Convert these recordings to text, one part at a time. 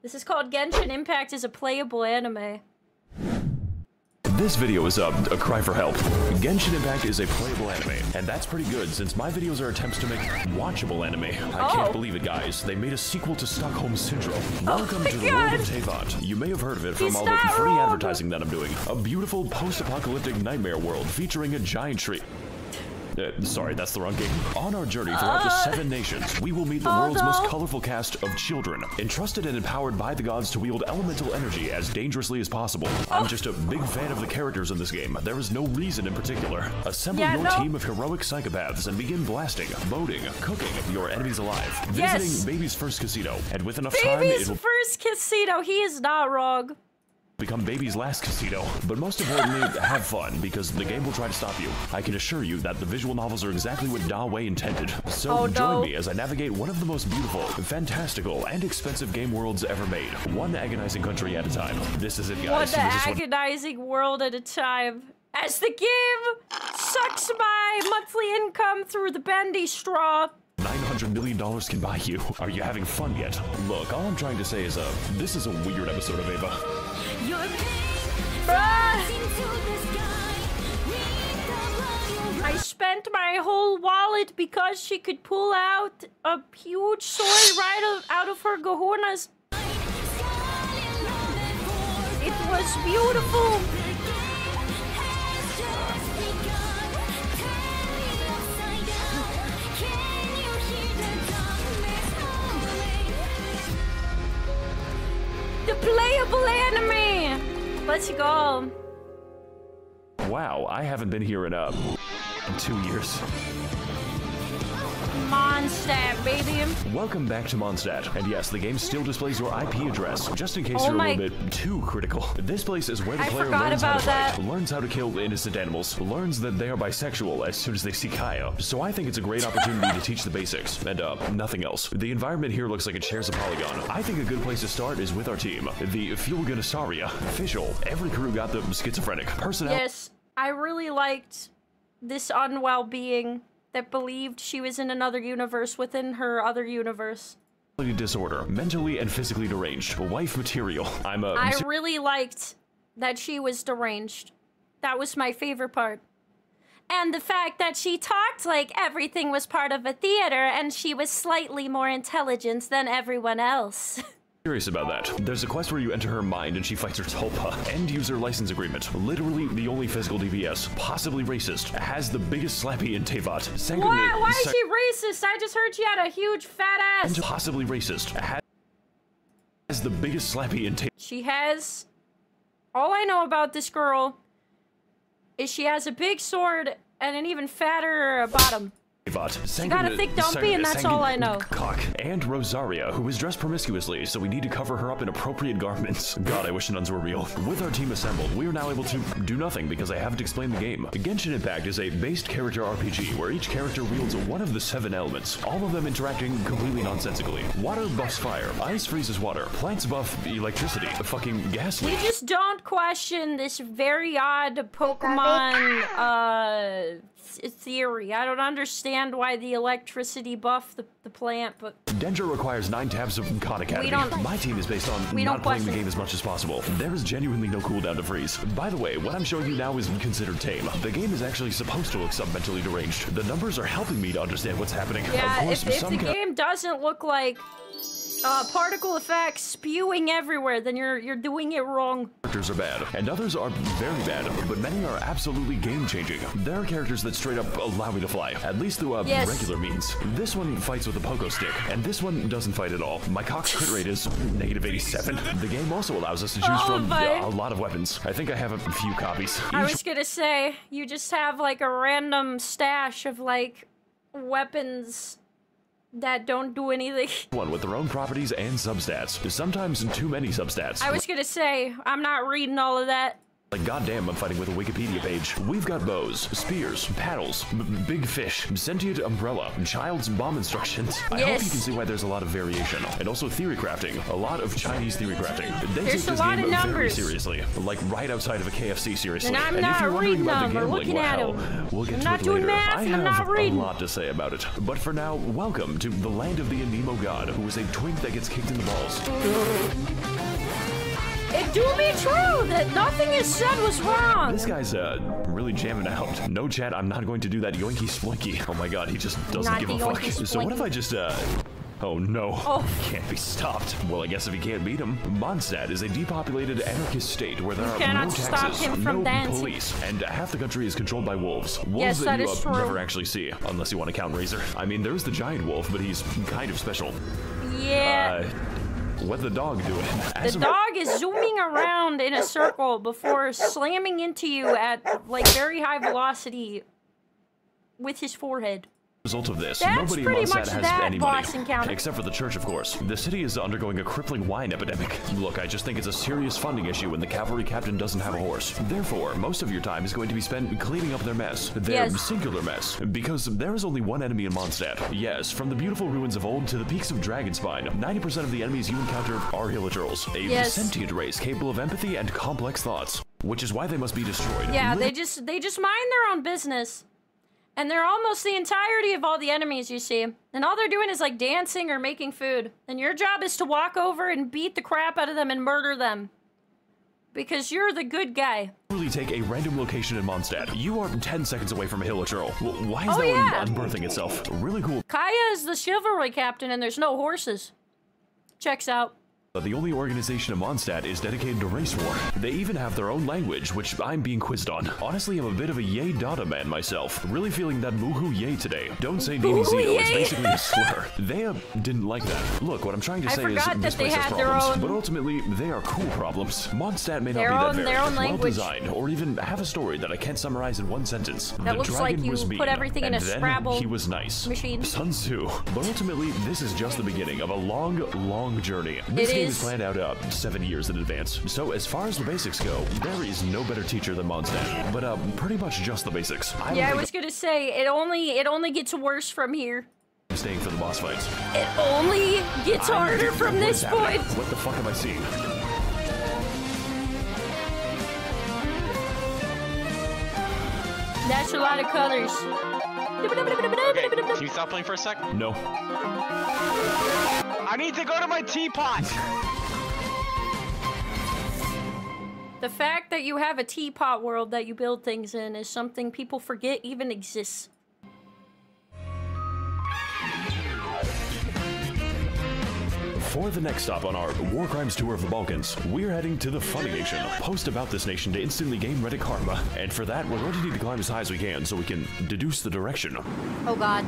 This is called Genshin Impact is a playable anime. This video is a cry for help. Genshin Impact is a playable anime, and that's pretty good since my videos are attempts to make watchable anime. I can't believe it, guys. They made a sequel to Stockholm Syndrome. Welcome to the world of Teyvat. You may have heard of it from all the free advertising that I'm doing. A beautiful post-apocalyptic nightmare world featuring a giant tree. Sorry, that's the wrong game. On our journey throughout the 7 nations, we will meet the world's most colorful cast of children, entrusted and empowered by the gods to wield elemental energy as dangerously as possible. I'm just a big fan of the characters in this game. There is no reason in particular. Assemble your team of heroic psychopaths and begin blasting, boating, cooking your enemies alive. Visiting Baby's first casino, and with enough time, it will first casino. He is not wrong. Become Baby's last casino. But most importantly, have fun, because the game will try to stop you. I can assure you that the visual novels are exactly what Da Wei intended. So join me as I navigate one of the most beautiful, fantastical, and expensive game worlds ever made. One agonizing country at a time. This is it, guys. One agonizing world at a time. As the game sucks my monthly income through the bendy straw. $900 million can buy you. Are you having fun yet? Look, all I'm trying to say is, this is a weird episode of Ava. I spent my whole wallet because she could pull out a huge sword right out of her gahunas. It was beautiful. The playable anime! Let's go. Wow, I haven't been here in 2 years. Mondstadt, baby. Welcome back to Mondstadt. And yes, the game still displays your IP address, just in case you're a little bit too critical. This place is where the player learns how to fight, learns how to kill innocent animals, learns that they are bisexual as soon as they see Kaya. So I think it's a great opportunity to teach the basics, and nothing else. The environment here looks like it shares a polygon. I think a good place to start is with our team. The Fulganasaria. Official. Every crew got the schizophrenic personality. Yes, I really liked this unwell being that believed she was in another universe within her other universe. Disorder, mentally and physically deranged, wife material. I really liked that she was deranged. That was my favorite part. And the fact that she talked like everything was part of a theater and she was slightly more intelligent than everyone else. Curious about that. There's a quest where you enter her mind and she fights her tulpa. End user license agreement. Literally the only physical DPS. Possibly racist. Has the biggest slappy in Teyvat. Why is she racist? I just heard she had a huge fat ass. And possibly racist. Has the biggest slappy in Teyvat. She has... All I know about this girl is she has a big sword and an even fatter bottom. She got a thick dumpy, and that's all I know. Cock. And Rosaria, who is dressed promiscuously, so we need to cover her up in appropriate garments. God, I wish nuns were real. With our team assembled, we are now able to do nothing because I haven't explained the game. Genshin Impact is a based character RPG where each character wields one of the 7 elements, all of them interacting completely nonsensically. Water buffs fire, ice freezes water, plants buff electricity, fucking gas leak. We just don't question this very odd Pokemon, theory. I don't understand why the electricity buffed the plant, but... Danger requires 9 tabs of Khan Academy. My team is based on not playing the game as much as possible. There is genuinely no cooldown to freeze. By the way, what I'm showing you now is considered tame. The game is actually supposed to look sub-mentally deranged. The numbers are helping me to understand what's happening. Yeah, of course, if the game doesn't look like particle effects spewing everywhere, then you're doing it wrong. Characters are bad, and others are very bad, but many are absolutely game-changing. There are characters that straight up allow me to fly, at least through regular means. This one fights with a pogo stick, and this one doesn't fight at all. My cock's crit rate is -87. The game also allows us to choose from a lot of weapons. I think I have a few copies. I was gonna say, you just have like a random stash of like weapons that don't do anything. One with their own properties and substats. Sometimes too many substats. I was gonna say, I'm not reading all of that. Like, goddamn, I'm fighting with a Wikipedia page. We've got bows, spears, paddles, big fish, sentient umbrella, child's bomb instructions. I hope you can see why there's a lot of variation. And also theory crafting. A lot of Chinese theory crafting. They take this game very seriously. Like, right outside of a KFC, seriously. And I'm not reading them or looking at them. We'll get to it later. I have a lot to say about it. But for now, welcome to the land of the Anemo god, who is a twink that gets kicked in the balls. do be true that nothing is said was wrong. This guy's really jamming out. No chat, I'm not going to do that yoinky splinky. Oh my god, he just doesn't give a fuck. So what if I just oh no, can't be stopped. Well, I guess if you can't beat him, Mondstadt is a depopulated anarchist state where there are no taxes, no police, and half the country is controlled by wolves. Wolves that you never actually see, unless you want to count Razor. I mean, there's the giant wolf, but he's kind of special. Yeah. What's the dog doing? The dog is zooming around in a circle before slamming into you at, like, very high velocity with his forehead. Result of this, That's nobody in pretty Mondstadt much has that any boss money, encounter. except for the church, of course. The city is undergoing a crippling wine epidemic. Look, I just think it's a serious funding issue and the cavalry captain doesn't have a horse. Therefore, most of your time is going to be spent cleaning up their mess. Their singular mess. Because there is only one enemy in Mondstadt. Yes, from the beautiful ruins of old to the peaks of Dragonspine, 90% of the enemies you encounter are Hillagers, a sentient race capable of empathy and complex thoughts. Which is why they must be destroyed. Yeah, they just mind their own business. And they're almost the entirety of all the enemies you see. And all they're doing is like dancing or making food. And your job is to walk over and beat the crap out of them and murder them. Because you're the good guy. Really take a random location in Mondstadt. You are 10 seconds away from a Hillager. Why is that one unbirthing itself? Really cool. Kaya is the chivalry captain and there's no horses. Checks out. The only organization in Mondstadt is dedicated to race war. They even have their own language, which I'm being quizzed on. Honestly, I'm a bit of a yay data man myself. Really feeling that boohoo yay today. Don't say Nini Zito, it's basically a slur. They didn't like that. Look, what I'm trying to say is this place has problems, but ultimately, they are cool problems. Mondstadt may not be that very well-designed, or even have a story that I can't summarize in one sentence. That looks like you put everything in a Scrabble he was nice. Machine. Sun Tzu. But ultimately, this is just the beginning of a long, long journey. This game is planned out 7 years in advance. So as far as the basics go, there is no better teacher than Mondstadt. But pretty much just the basics. I was gonna say it only gets worse from here. I'm staying for the boss fights. It only gets harder from this point. What the fuck am I seeing? That's a lot of colors. Okay, can you stop playing for a sec? No. I need to go to my teapot! The fact that you have a teapot world that you build things in is something people forget even exists. For the next stop on our War Crimes tour of the Balkans, we're heading to the Funny Nation. Post about this nation to instantly gain Reddit karma. And for that, we're going to need to climb as high as we can so we can deduce the direction. Oh god.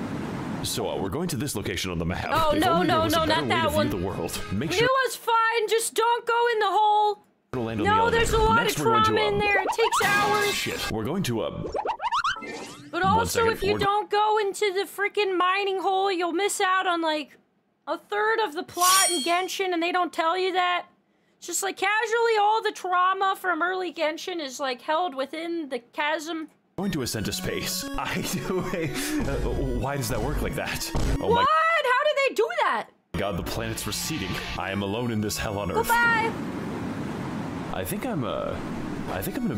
So we're going to this location on the map. Oh, no, not that one. The world. Make sure it was fine, just don't go in the hole. No, there's a lot of trauma in there, it takes hours. Shit, we're going to, But also, if you don't go into the freaking mining hole, you'll miss out on, like, a third of the plot in Genshin, and they don't tell you that. It's just, like, casually all the trauma from early Genshin is, like, held within the chasm. Going to ascend to space. Why does that work like that? Oh what? How did they do that? God, the planet's receding. I am alone in this hell on Earth. Goodbye. I think I'm gonna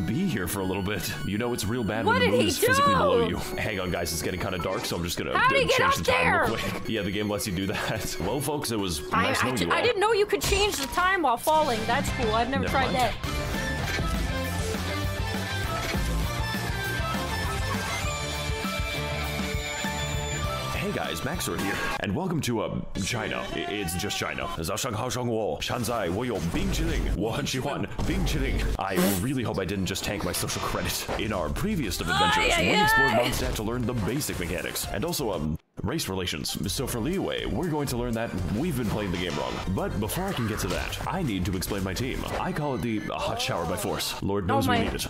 be here for a little bit. You know it's real bad when the moon is physically below you. Hang on, guys, it's getting kind of dark, so I'm just gonna change the time real quick. Yeah, the game lets you do that. Well, folks, it was nice knowing you all. I didn't know you could change the time while falling. That's cool. I've never tried that. Hey guys, Max0r here, and welcome to, China. It's just China. I really hope I didn't just tank my social credit. In our previous of adventures, we explored Mondstadt to learn the basic mechanics, and also, race relations. So for Liyue, we're going to learn that we've been playing the game wrong. But before I can get to that, I need to explain my team. I call it the hot shower by force. Lord knows we need it. I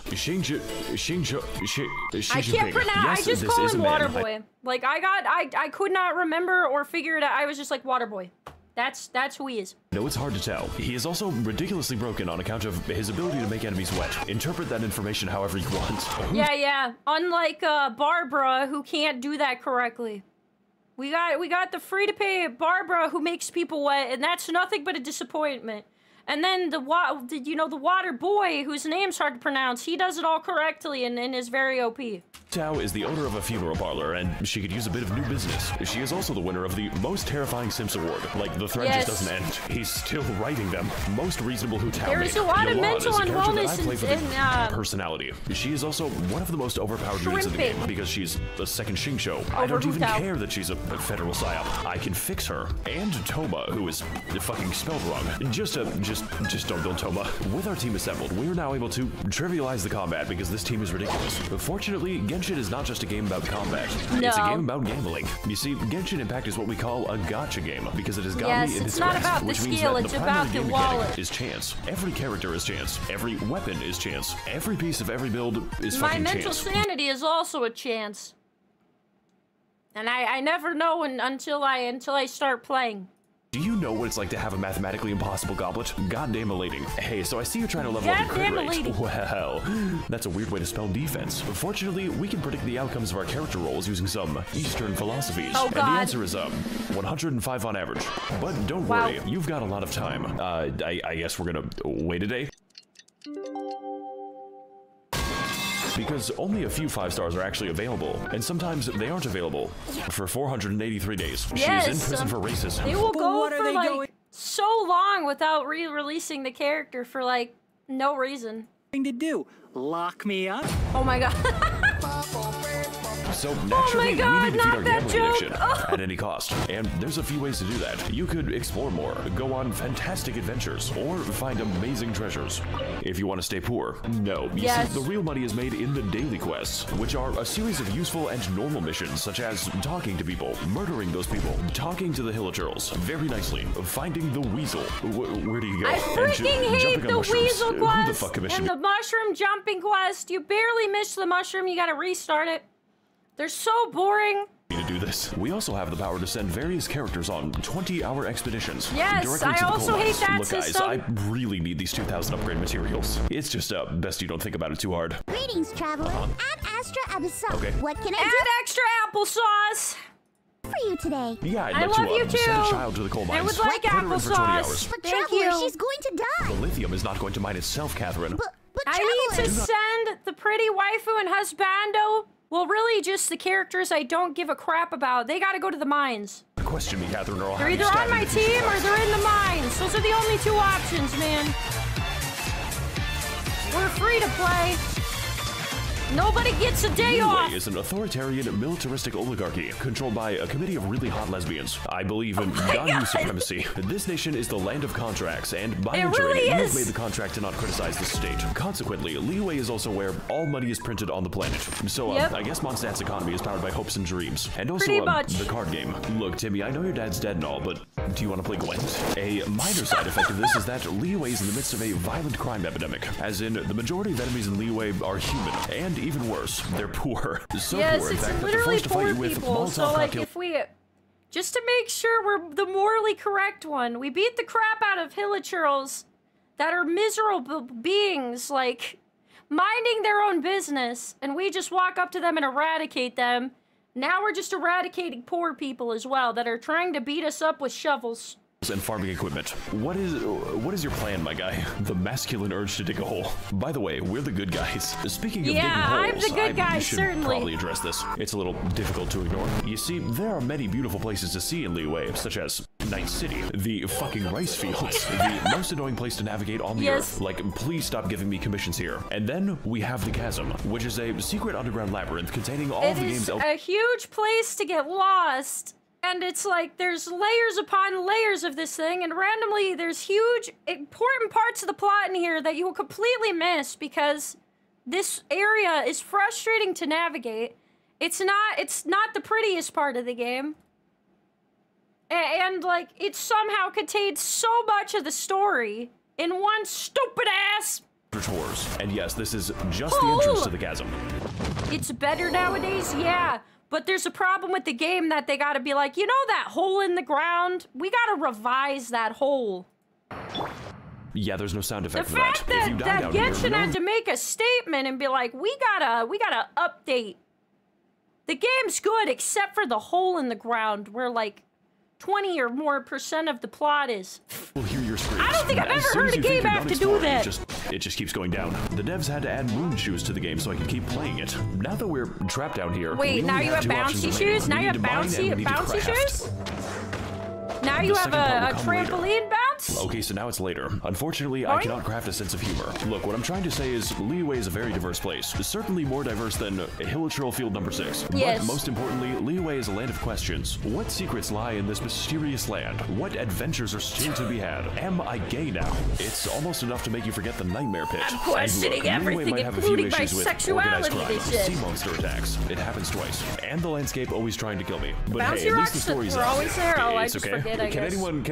can't pronounce. I just call him Waterboy. Like I could not remember or figure it out. I was just like Waterboy. That's who he is. No, it's hard to tell. He is also ridiculously broken on account of his ability to make enemies wet. Interpret that information however you want. Yeah. Unlike Barbara, who can't do that correctly. We got the free-to-pay Barbara who makes people wet, and that's nothing but a disappointment. And then the water boy, whose name's hard to pronounce, he does it all correctly and is very OP. Tao is the owner of a funeral parlor, and she could use a bit of new business. She is also the winner of the Most Terrifying Sims Award. Like, the thread just doesn't end. He's still writing them. Most reasonable who Tao There's a lot of mental and wellness in personality. She is also one of the most overpowered units in the game because she's a second Shincho. I don't even care that she's a federal psyop. I can fix her. And Toma, who is fucking spelled wrong. Just don't build Toma. With our team assembled, we are now able to trivialize the combat because this team is ridiculous. Fortunately, Genshin is not just a game about combat. No. It's a game about gambling. You see, Genshin Impact is what we call a gacha game because it has got me in it's not about the skill, it's about the wallet. Is chance. Every character is chance. Every weapon is chance. Every piece of every build is fucking chance. My mental sanity is also a chance. And I never know until I start playing. Do you know what it's like to have a mathematically impossible goblet? Goddamn elating. Hey, so I see you're trying to level up your crit rate. Well, that's a weird way to spell defense. Fortunately, we can predict the outcomes of our character roles using some Eastern philosophies. Oh, and the answer is 105 on average. But don't worry, you've got a lot of time. I guess we're gonna wait a day. Because only a few 5 stars are actually available, and sometimes they aren't available for 483 days. Yes, she is in prison for racism. They will go for like so long without re-releasing the character for like no reason. To do, lock me up. Oh my god. So naturally, we need to defeat our gambling addiction Oh. at any cost. And there's a few ways to do that. You could explore more, go on fantastic adventures, or find amazing treasures. If you want to stay poor, no. You see, the real money is made in the daily quests, which are a series of useful and normal missions, such as talking to people, murdering those people, talking to the Hilichurls, very nicely, finding the weasel. Where do you go? I freaking hate the weasel quest Who the fuck commissioned and the mushroom jumping quest. You barely missed the mushroom, you gotta restart it. They're so boring. To do this. We also have the power to send various characters on 20-hour expeditions. Yes, I also hate that Look, system. guys, I really need these 2,000 upgrade materials. It's just best you don't think about it too hard. Greetings, traveler. Add extra applesauce. Okay. What can I do? Add extra applesauce For you today. Yeah, I love you too. Send a child to the coal mines. I would like Put her in for 20 applesauce. hours. But Thank traveler, you. she's going to die. The lithium is not going to mine itself, Catherine. But I traveler. need to send the pretty waifu and husbando. Well, really, just the characters I don't give a crap about. They gotta go to the mines. Question me, Catherine, or I'll They're have you either stabbed on in my the face. team or they're in the mines. Those are the only 2 options, man. We're free to play. Nobody gets a day off. Liyue is an authoritarian, militaristic oligarchy controlled by a committee of really hot lesbians. I believe in Ganyu supremacy. This nation is the land of contracts, and by nature, really you have is. made the contract to not criticize the state. Consequently, Liyue is also where all money is printed on the planet. So, I guess Mondstadt's economy is powered by hopes and dreams. And also, Pretty much. the card game. Look, Timmy, I know your dad's dead and all, but do you want to play Gwent? A minor side effect of this is that Liyue is in the midst of a violent crime epidemic. As in, the majority of enemies in Liyue are human, and even worse, they're poor. So Yes, poor, in it's fact, that they're literally forced to fight poor you with people. Molotov So, like, cocktail. if we... Just to make sure we're the morally correct one, we beat the crap out of Hilichurls that are miserable beings, like, minding their own business, and we just walk up to them and eradicate them. Now we're just eradicating poor people as well that are trying to beat us up with shovels. And farming equipment. What is your plan, my guy? The masculine urge to dig a hole. By the way, we're the good guys. Speaking of digging holes, I'm the good guy, we should certainly. probably address this. It's a little difficult to ignore. You see, there are many beautiful places to see in Liyue, such as Night City, the fucking rice fields, the most annoying place to navigate on the earth. Like, please stop giving me commissions here. And then we have the Chasm, which is a secret underground labyrinth containing all of the game's... It is a huge place to get lost. And it's like, there's layers upon layers of this thing, and randomly there's huge, important parts of the plot in here that you will completely miss because this area is frustrating to navigate. It's not the prettiest part of the game. And like, it somehow contains so much of the story in one stupid ass... tours. And yes, this is just the entrance to the Chasm. It's better nowadays, yeah. But there's a problem with the game that they gotta be like, you know that hole in the ground? We gotta revise that hole. Yeah, there's no sound effect The for that. fact that Genshin had to make a statement and be like, we gotta update. The game's good except for the hole in the ground where like 20 or more % of the plot is. We'll hear your your screens. I don't think I've As ever soon heard as a you think game you're have done to do exploring, that. It just keeps going down. The devs had to add moon shoes to the game so I could keep playing it. Now that we're trapped down here, Wait, we now only you have two options bouncy remaining. shoes? Now We you have need to mine and we need to bouncy craft. shoes? Now you The have second part a will come later. trampoline bounce? Okay, so now it's later. Unfortunately, I cannot craft a sense of humor. Look, what I'm trying to say is Liyue is a very diverse place. Certainly more diverse than Hilichurl Field number 6. Yes. But most importantly, Liyue is a land of questions. What secrets lie in this mysterious land? What adventures are still to be had? Am I gay now? It's almost enough to make you forget the nightmare pit. I'm questioning And look, Liyue everything, might have a few including my issues with sexuality, organized they crime, said. sea monster attacks. It happens twice. And the landscape always trying to kill me. But Bouncy hey, at least rocks the story's were up. always there? Oh, I It's just okay. forget, I guess. Can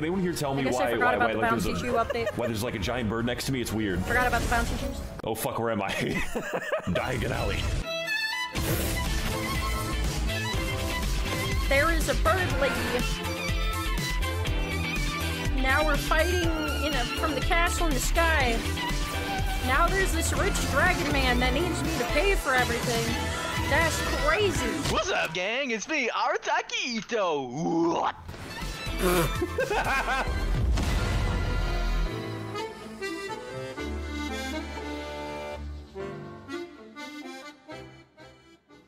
anyone here tell me I guess I why forgot about the like, bouncy there's shoe update. why there's like a giant bird next to me? It's weird. Forgot about the bouncy shoes. Oh fuck, where am I? Diagon Alley. There is a bird lady. Now we're fighting from the castle in the sky. Now there's this rich dragon man that needs me to pay for everything. That's crazy. What's up, gang? It's me, Arataki Ito. What?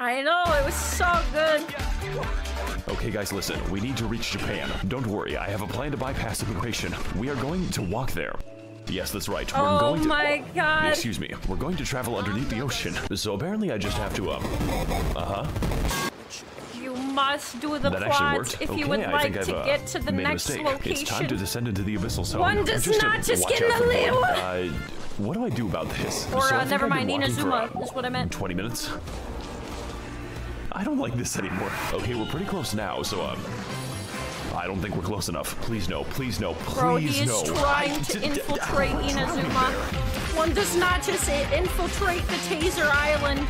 I know, it was so good. Okay guys, listen, we need to reach Japan. Don't worry, I have a plan to bypass immigration. We are going to walk there. Yes, that's right. We're Oh going to- my god. Excuse me. We're going to travel underneath the ocean. So apparently I just have to, You must do the that actually plot worked. if okay, you would I like think to I've, get to the made a next mistake. location. It's time to descend into the abyssal zone. One does not just watch get in out the for little- blood. What do I do about this? Or, So I think never I've been mind, walking for, Inazuma is what I meant. 20 minutes? I don't like this anymore. Okay, we're pretty close now, so, I don't think we're close enough. Please no, please no, please Bro, he is no. trying to infiltrate Inazuma. One does not just infiltrate the Taser Island.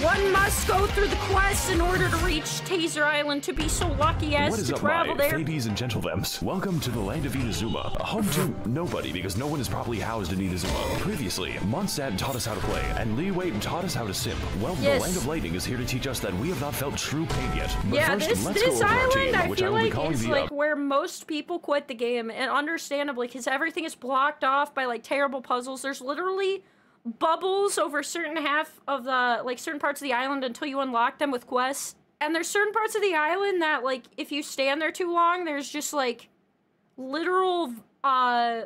One must go through the quest in order to reach Taser Island to be so lucky as What is to up, travel my there. babies and gentlethems? Welcome to the land of Inazuma, home to nobody because no one is properly housed in Inazuma. Previously, Mondstadt taught us how to play, and Liyue taught us how to simp. Well, Yes. the land of lightning is here to teach us that we have not felt true pain yet. But Yeah, first, let's go this over our island, team, I which feel will be like calling is the, like where most people quit the game, and understandably, because everything is blocked off by like terrible puzzles. There's literally bubbles over certain half of the certain parts of the island until you unlock them with quests. And there's certain parts of the island that like if you stand there too long, there's just like literal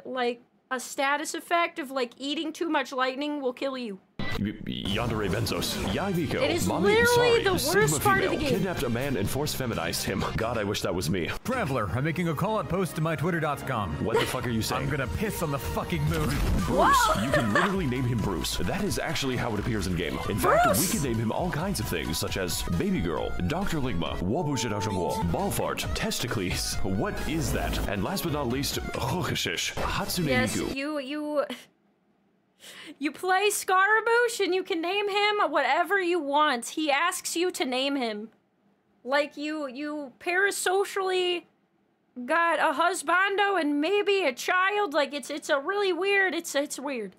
like a status effect of like eating too much lightning will kill you. Yandere Benzos. Yaimiko. It is Mommy, literally sorry, the Sigma worst part of the female, game. Kidnapped a man and force feminized him. God, I wish that was me. Traveler, I'm making a call-out post to my twitter.com. What the fuck are you saying? I'm gonna piss on the fucking moon. Bruce. Whoa! You can literally name him Bruce. That is actually how it appears in game. In fact, we Bruce! can name him all kinds of things, such as Baby Girl, Dr. Ligma, Wabushidashangwo, Ballfart, Testicles. What is that? And last but not least, Hokushish, Hatsune Yes, Miku. you play Scaramouche and you can name him whatever you want. He asks you to name him. Like you parasocially got a husbando and maybe a child. Like it's a really weird. It's weird.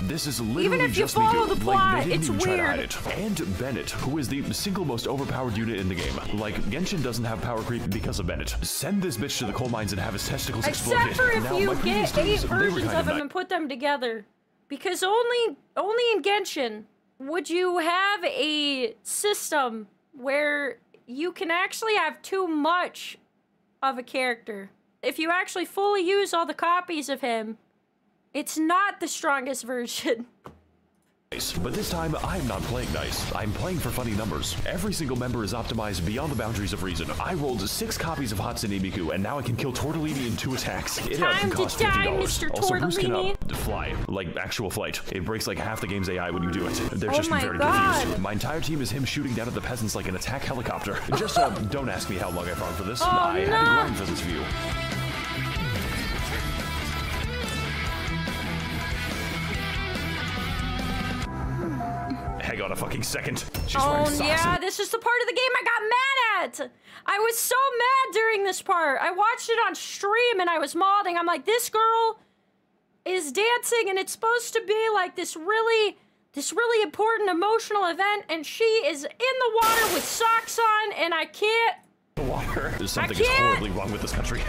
This is literally Even if you just follow Miku. the Like, plot, they didn't it's even try to weird. hide it. And Bennett, who is the single most overpowered unit in the game. Like, Genshin doesn't have power creep because of Bennett. Send this bitch to the coal mines and have his testicles exploded. Except for if Now, you my previous get 8 games, they were versions kind of him nice. and put them together. Because only in Genshin would you have a system where you can actually have too much of a character. If you actually fully use all the copies of him, it's not the strongest version. But this time, I'm not playing nice. I'm playing for funny numbers. Every single member is optimized beyond the boundaries of reason. I rolled 6 copies of Hatsune Miku, and now I can kill Tortellini in 2 attacks. It Time to costs die, $50. Mr. Also, Bruce can Tortellini. fly, like actual flight. It breaks like half the game's AI when you do it. They're Oh just my very God. confused. My entire team is him shooting down at the peasants like an attack helicopter. Just don't ask me how long I farmed for this. Oh, I had no. a growing physics view. Hang on a fucking second. She's wearing Oh socks yeah, and- this is the part of the game I got mad at. I was so mad during this part. I watched it on stream and I was modding. I'm like, this girl is dancing and it's supposed to be like this really important emotional event, and she is in the water with socks on, and I can't. the water. Something is can't. horribly wrong with this country.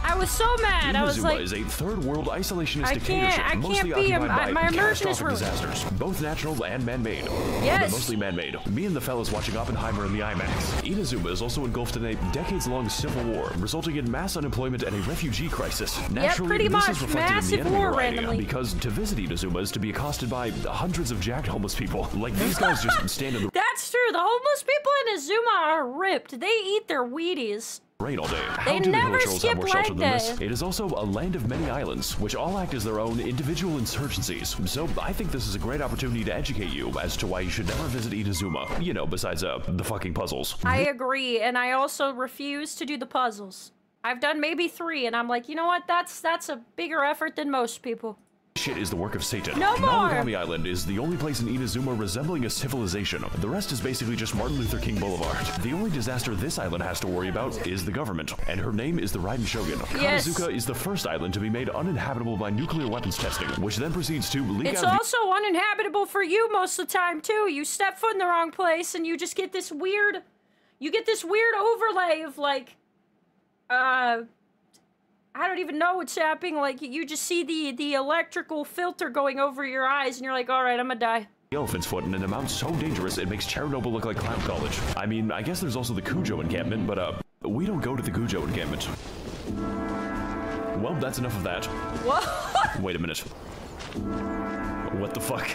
I was so mad. I was Inazuma like, is a third world isolationist I dictatorship, can't mostly be. occupied My by immersion is catastrophic ruined. disasters, both natural and man-made. Yes. But mostly man-made. Me and the fellas watching Oppenheimer in the IMAX. Inazuma is also engulfed in a decades-long civil war, resulting in mass unemployment and a refugee crisis. Naturally, pretty this much. is reflected Massive in the enemy war variety, randomly. because to visit Inazuma is to be accosted by hundreds of jacked homeless people. Like, these guys just stand in the that's true. The homeless people in Azuma are ripped. They eat their Wheaties. rain all day. They How do the never Hills have skip more shelter leg than this? day. It is also a land of many islands, which all act as their own individual insurgencies. So I think this is a great opportunity to educate you as to why you should never visit Inazuma. You know, besides the fucking puzzles. I agree, and I also refuse to do the puzzles. I've done maybe 3, and I'm like, you know what? That's a bigger effort than most people. Shit is the work of Satan. No more! Narugami Island is the only place in Inazuma resembling a civilization. The rest is basically just Martin Luther King Boulevard. The only disaster this island has to worry about is the government, and her name is the Raiden Shogun. Yes. Kanazuka is the first island to be made uninhabitable by nuclear weapons testing, which then proceeds to leak It's out also uninhabitable for you most of the time, too. You step foot in the wrong place, and you just get this weird... You get this weird overlay of, like... I don't even know what's happening. Like, you just see the electrical filter going over your eyes, and you're like, all right, I'm gonna die. the elephant's foot in an amount so dangerous it makes Chernobyl look like clown college. I mean, I guess there's also the Cujo encampment, but we don't go to the Cujo encampment. Well, that's enough of that. What? Wait a minute. What the fuck?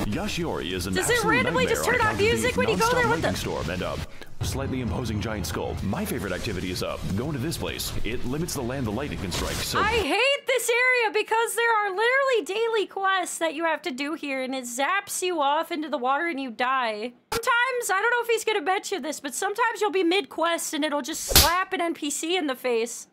Yashiori is an Does it absolute randomly just nightmare turn on on account of music the when you go there? non-stop What the- lightning storm and slightly imposing giant skull. My favorite activity is going to this place. It limits the land the lightning can strike. So I hate this area because there are literally daily quests that you have to do here, and it zaps you off into the water and you die. Sometimes, I don't know if he's gonna bet you this, but sometimes you'll be mid-quest and it'll just slap an NPC in the face.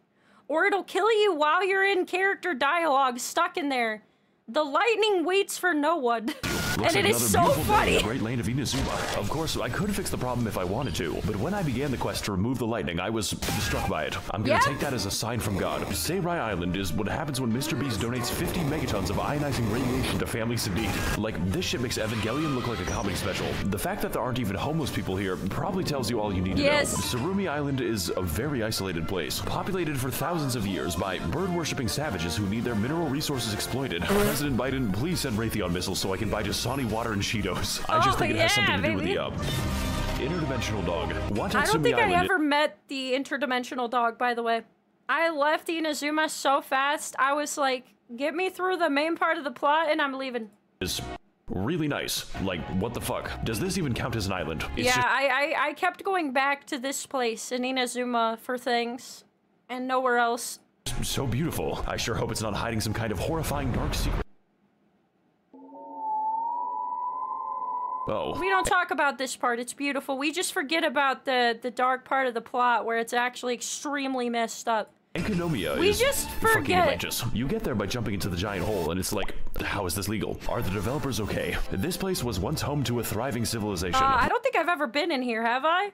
Or it'll kill you while you're in character dialogue, stuck in there. The lightning waits for no one. Looks And like it is another so beautiful day in funny. the great land of Inazuma. Of course, I could fix the problem if I wanted to, but when I began the quest to remove the lightning, I was struck by it. I'm gonna Yep. take that as a sign from God. Seirai Island is what happens when Mr. Beast donates 50 megatons of ionizing radiation to families in need. Like, this shit makes Evangelion look like a comedy special. The fact that there aren't even homeless people here probably tells you all you need to know. Yes. Surumi Island is a very isolated place, populated for thousands of years by bird-worshipping savages who need their mineral resources exploited. President Biden, please send Raytheon missiles so I can buy Dasani water and Cheetos. I just think it has something to do with the interdimensional dog. I don't think I ever met the interdimensional dog, by the way. I left Inazuma so fast, I was like, get me through the main part of the plot and I'm leaving. Is really nice. Like, what the fuck? Does this even count as an island? It's Yeah, just I kept going back to this place in Inazuma for things and nowhere else. so beautiful. I sure hope it's not hiding some kind of horrifying dark secret. Oh. We don't talk about this part, it's beautiful. We just forget about the dark part of the plot where it's actually extremely messed up. Enkanomiya We is just fucking forget. outrageous. You get there by jumping into the giant hole, and it's like, how is this legal? Are the developers okay? This place was once home to a thriving civilization. I don't think I've ever been in here, have I?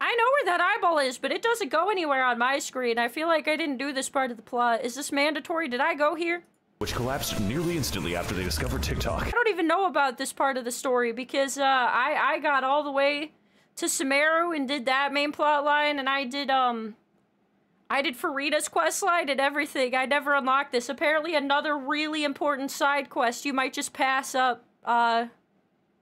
I know where that eyeball is, but it doesn't go anywhere on my screen. I feel like I didn't do this part of the plot. Is this mandatory? Did I go here? Which collapsed nearly instantly after they discovered TikTok. I don't even know about this part of the story because I got all the way to Sumeru and did that main plot line, and I did Farida's quest line and everything. I never unlocked this. Apparently another really important side quest you might just pass up,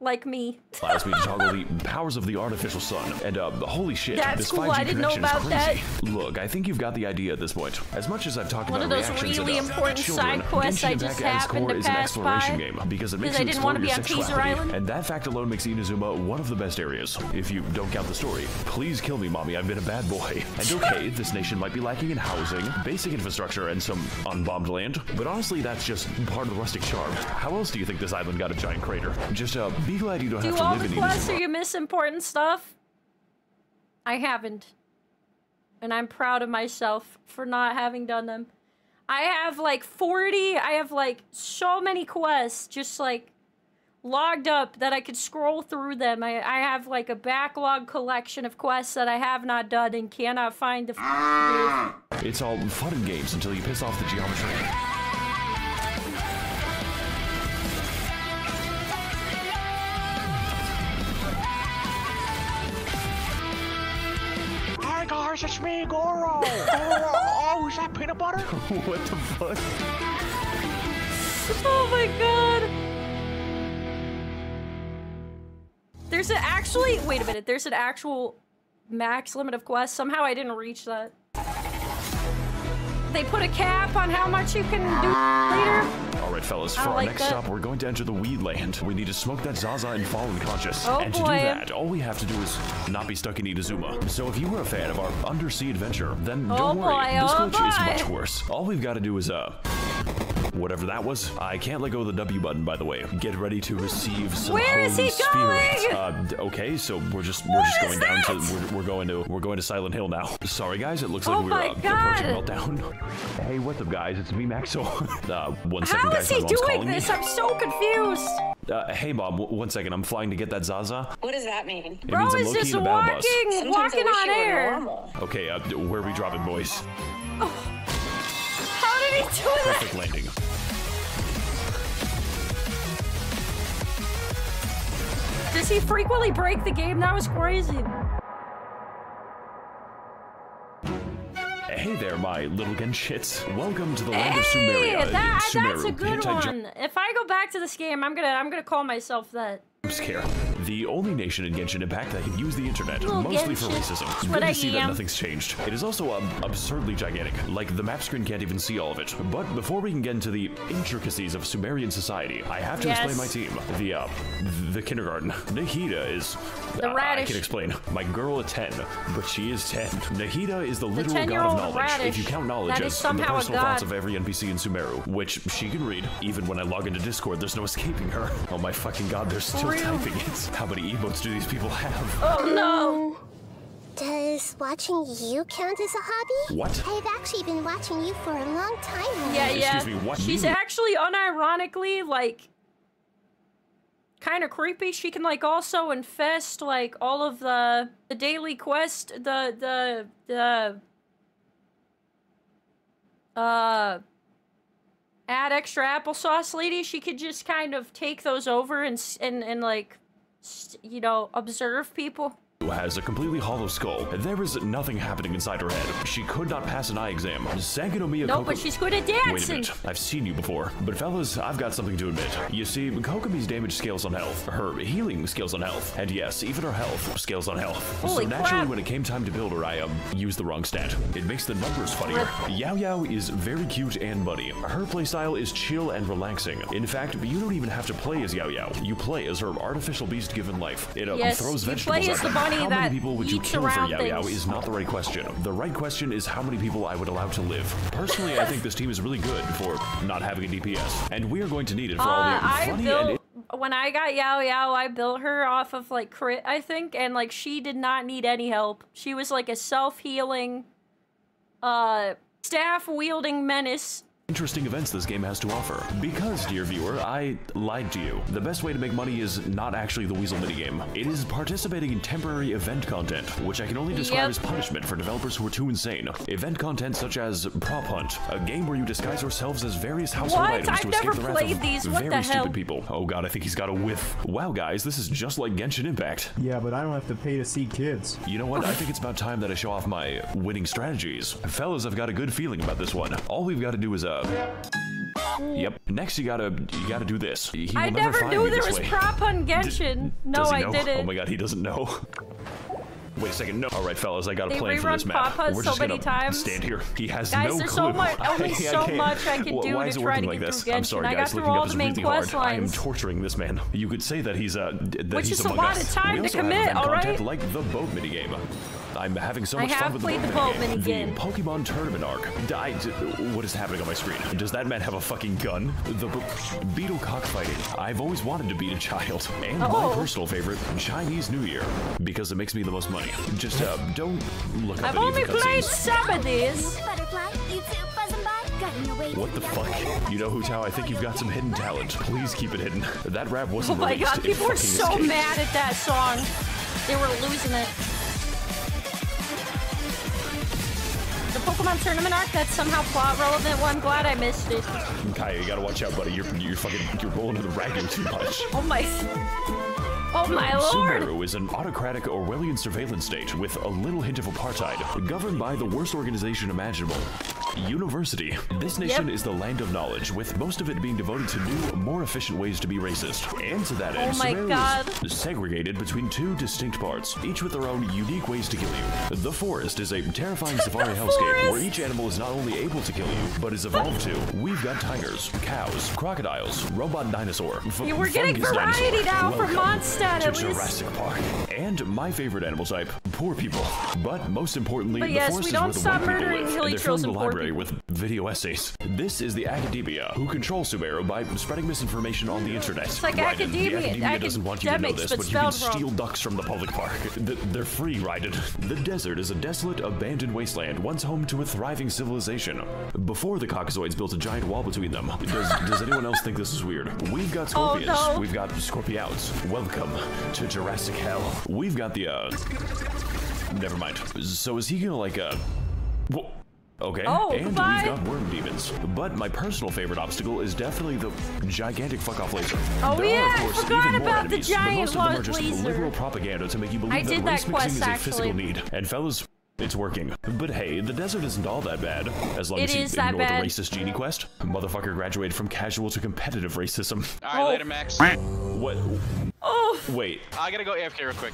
like me. Allows me to toggle the powers of the artificial sun. And holy shit, That's this cool, 5G I didn't know connection is about crazy. Look, I think you've got the idea at this point. As much as I've talked One about of those reactions really and important children, side quests Genshin I just Impact at its happened core to is an pass exploration by game because it makes I you didn't want to explore be your on Teaser sexuality. Island. And that fact alone makes Inazuma one of the best areas. If you don't count the story. Please kill me, mommy, I've been a bad boy. And okay, this nation might be lacking in housing, basic infrastructure, and some unbombed land, but honestly, that's just part of the rustic charm. How else do you think this island got a giant crater? Just be glad you don't Do have to all live the in quests or Inazuma. you miss important stuff? I haven't. And I'm proud of myself for not having done them. I have like 40, I have like so many quests just like logged up that I could scroll through them. I have like a backlog collection of quests that I have not done and cannot find the It's all fun and games until you piss off the geometry. Chocolate peanut butter? What the fuck? Oh my god. There's an actually, wait a minute, there's an actual max limit of quests. Somehow I didn't reach that. They put a cap on how much you can do later. All right, fellas, for our next stop, we're going to enter the weed land. We need to smoke that Zaza and fall unconscious. Oh, and to do that, all we have to do is not be stuck in Inazuma. So if you were a fan of our undersea adventure, then don't worry. This glitch is much worse. All we've got to do is, whatever that was. I can't let go of the W button, by the way. Get ready to receive some Holy Spirit. Okay, so we're just going down to we're going to Silent Hill now. Sorry guys, it looks like we're approaching meltdown. Hey, what's up guys? It's me, Max0r. 1 second, guys. How is he doing this? I'm so confused. Hey mom, 1 second. I'm flying to get that Zaza. What does that mean? It means I'm just walking on air. Okay, where are we dropping, boys? Oh. How did he do that? Perfect landing. Does he frequently break the game? That was crazy. Hey there, my little Genshits. Welcome to the land of Sumeria. That's a good one. If I go back to this game, I'm gonna call myself that. Scare. The only nation in Genshin Impact that can use the internet, mostly for racism. Good to see that nothing's changed. It is also absurdly gigantic. Like, the map screen can't even see all of it. But before we can get into the intricacies of Sumerian society, I have to explain my team. The kindergarten. Nahida is... the radish. I can explain. My girl at 10, but she is 10. Nahida is the literal god of knowledge. Radish. If you count knowledge as the personal thoughts of every NPC in Sumeru, which she can read. Even when I log into Discord, there's no escaping her. Oh my fucking god, they're still typing it. How many emotes do these people have? Oh no! Does watching you count as a hobby? What? I've actually been watching you for a long time now. Yeah. Excuse me, what? She's actually unironically, like, kind of creepy. She can, like, also infest, like, all of the daily quest, add extra applesauce lady. She could just kind of take those over and like, you know, observe people. Who has a completely hollow skull. There is nothing happening inside her head. She could not pass an eye exam. Sangonomiya No, but she's good at dancing. Wait a minute. I've seen you before. But fellas, I've got something to admit. You see, Kokomi's damage scales on health. Her healing scales on health. And yes, even her health scales on health. Holy so naturally, crap. when it came time to build her, I used the wrong stat. It makes the numbers funnier. Yao Yao is very cute and bunny. Her playstyle is chill and relaxing. In fact, you don't even have to play as Yao Yao. You play as her artificial beast given life. It throws vegetables play as the at bunny How that many people would you kill for Yao Yao things. is not the right question. The right question is how many people I would allow to live. Personally, I think this team is really good for not having a DPS, and we are going to need it for all the funny and... When I got Yao Yao, I built her off of, like, crit, I think, and, like, she did not need any help. She was, like, a self-healing, staff-wielding menace. Interesting events this game has to offer. Because, dear viewer, I lied to you. The best way to make money is not actually the Weasel minigame. It is participating in temporary event content, which I can only describe as punishment for developers who are too insane. Event content such as Prop Hunt, a game where you disguise yourselves as various household items to escape the wrath of very stupid people. Oh god, I think he's got a whiff. Wow guys, this is just like Genshin Impact. Yeah, but I don't have to pay to see kids. You know what? I think it's about time that I show off my winning strategies. Fellas, I've got a good feeling about this one. All we've got to do is Yep. Next, you gotta do this. I never knew there was prop on Genshin. No, I didn't. Oh my god, he doesn't know. Wait a second. No. All right, fellas, I got a plan for this map. We're just gonna stand here. He has no clue. Guys, there's so much, only so much I can do to try to get through Genshin. I'm sorry, guys. Looking up is really hard. I am torturing this man. You could say that he's which is a lot of time to commit. All right. Like the boat minigame. I'm having so much fun with the boat minigame. The Pokemon Tournament arc. What is happening on my screen? Does that man have a fucking gun? The beetle cockfighting. I've always wanted to beat a child. And my personal favorite, Chinese New Year. Because it makes me the most money. Just don't look up I've only played some of these. What the fuck? You know, Hu-Tao, I think you've got some hidden talent. Please keep it hidden. That rap wasn't released. Oh my god, people were so mad at that song. They were losing it. The Pokemon Tournament arc, that's somehow plot relevant. Well, I'm glad I missed it. Kaya, you gotta watch out, buddy. You're rolling to the ragging too much. Oh my lord! Sumeru is an autocratic Orwellian surveillance state with a little hint of apartheid, governed by the worst organization imaginable. University. This nation is the land of knowledge, with most of it being devoted to new, more efficient ways to be racist. And to that end, Sumeru is segregated between two distinct parts, each with their own unique ways to kill you. The forest is a terrifying safari hellscape where each animal is not only able to kill you, but is evolved to. We've got tigers, cows, crocodiles, robot dinosaur, we're getting variety now from Mondstadt at least. Jurassic Park. And my favorite animal type, poor people. But most importantly, but the yes, forest we is don't where the stop white people murdering live, hilly and they're trolls filling the and poor library people. with video essays. This is the academia who control Sumeru by spreading misinformation on the internet. It's like The academia doesn't want you to know this, but you can steal ducks from the public park. They're free-rided. The desert is a desolate, abandoned wasteland, once home to a thriving civilization. Before the Caucasoids built a giant wall between them. Does anyone else think this is weird? We've got scorpions. Oh, no. We've got scorpions. Welcome to Jurassic Hell. We've got the, never mind. So is he gonna, like, whoa. Okay, and goodbye. We've got worm demons. But my personal favorite obstacle is definitely the gigantic fuck-off laser. Oh there yeah, are, of I course, forgot even more about enemies, the giant but most of them are just laser. liberal propaganda to make you believe that race mixing is a physical need. And fellas, it's working. But hey, the desert isn't all that bad, as long as you ignore the racist genie quest. Motherfucker graduated from casual to competitive racism. Alright, later, Max. What? Oh! Wait. I gotta go AFK real quick.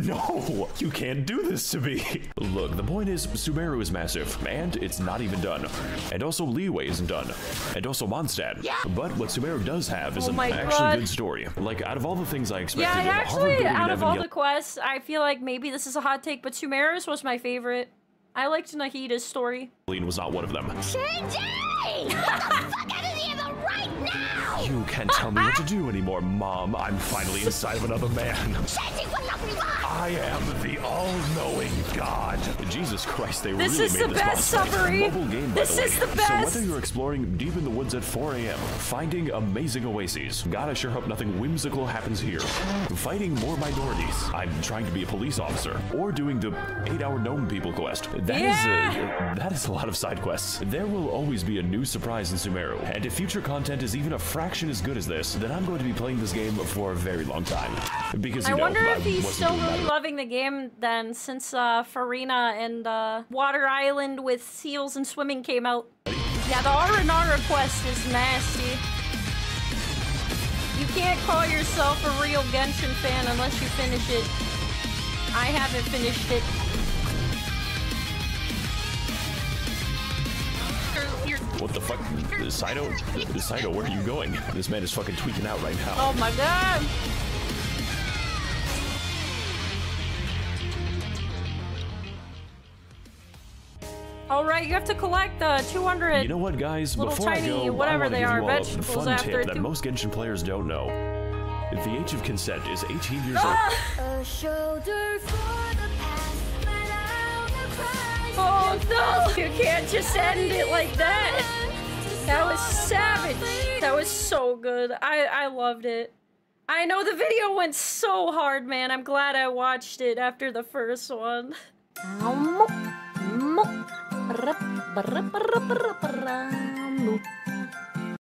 No! You can't do this to me! Look, the point is, Sumeru is massive, and it's not even done. And also, Liyue isn't done. And also, Mondstadt. Yeah. But what Sumeru does have is an actually good story. Like, out of all the things I expected... Yeah, actually, out of all the quests, I feel like maybe this is a hot take, but Sumeru's was my favorite. I liked Nahida's story. Was not one of them. Shinji! Get the fuck out of here right now! You can't tell me what to do anymore, Mom. I'm finally inside of another man. Shinji will not be lost! I am the all-knowing God. Jesus Christ, they this really is made the this best possible. summary. Mobile game, by this the way. is the best. So whether you're exploring deep in the woods at 4 a.m., finding amazing oases, God, I sure hope nothing whimsical happens here, fighting more minorities, I'm trying to be a police officer, or doing the 8-hour gnome people quest. That is a lot of side quests. There will always be a new surprise in Sumeru, and if future content is even a fraction as good as this, then I'm going to be playing this game for a very long time. Because, I wonder if he's still really loving the game then, since Farina and Water Island with seals and swimming came out. Yeah, the Aranara quest is nasty. You can't call yourself a real Genshin fan unless you finish it. I haven't finished it. What the fuck? Saito, where are you going? This man is fucking tweaking out right now. Oh my god! Alright, you have to collect the 200. You know what, guys? Little Before tiny, I go, whatever I want to they give are, you all a vegetables fun after tip that most Genshin players don't know. The age of consent is 18 years old. A shoulder for the past, let out the cries. Oh no! You can't just end it like that! That was savage! That was so good. I loved it. I know the video went so hard, man. I'm glad I watched it after the first one.